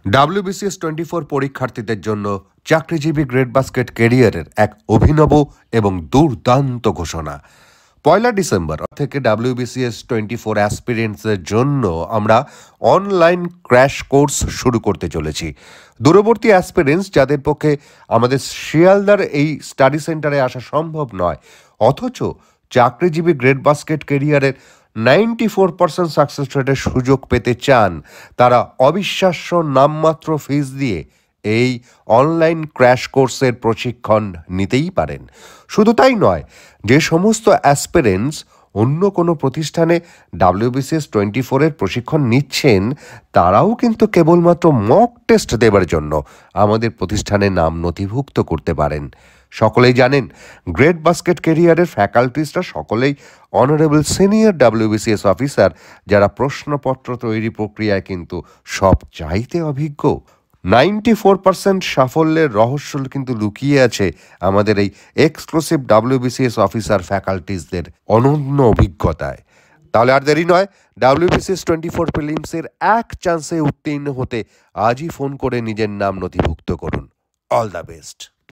WBCS 24 পরীক্ষার্থীদের জন্য চাকরিজীবী গ্রেড বাস্কেট ক্যারিয়ারের এক অভিনব এবং দুর্দান্ত ঘোষণা। 1 ডিসেম্বর থেকে WBCS 24 অ্যাসপিরেন্টসের জন্য আমরা অনলাইন ক্র্যাশ কোর্স শুরু করতে চলেছি। দূরবর্তী অ্যাসপিরেন্টস যাদের পক্ষে আমাদের শিয়ালদার এই স্টাডি সেন্টারে আসা সম্ভব নয়, অথচ চাকরিজীবী গ্রেড বাস্কেট ক্যারিয়ারের 94% সাকসেস রেটের সুযোগ পেতে চান, তারা অবিশ্বাস্য নামমাত্র ফিস দিয়ে এই অনলাইন ক্র্যাশ কোর্সের প্রশিক্ষণ নিতেই পারেন। শুধু তাই নয়, যে সমস্ত অ্যাসপিরেন্টস অন্য কোনো প্রতিষ্ঠানে WBCS 24 প্রশিক্ষণ নিচ্ছেন, তারাও কিন্তু কেবলমাত্র মক টেস্ট দেবার জন্য আমাদের প্রতিষ্ঠানে নাম নথিভুক্ত করতে পারেন। সকলেই জানেন, গ্রেড বাস্কেট ক্যারিয়ারের ফ্যাকাল্টিসরা সকলেই অনারেবল সিনিয়র WBCS অফিসার, যারা প্রশ্নপত্র তৈরি প্রক্রিয়ায় কিন্তু সব চাইতে অভিজ্ঞ। 94% সাফল্যের রহস্য কিন্তু লুকিয়ে আছে আমাদের এই এক্সক্লুসিভ WBCS অফিসার ফ্যাকাল্টিসদের অনন্য অভিজ্ঞতায়। তাহলে আর দেরি নয়, WBCS 24 প্রিলিমসের এক চান্সে উত্তীর্ণ হতে আজই ফোন করে নিজের নাম নথিভুক্ত করুন। All the best.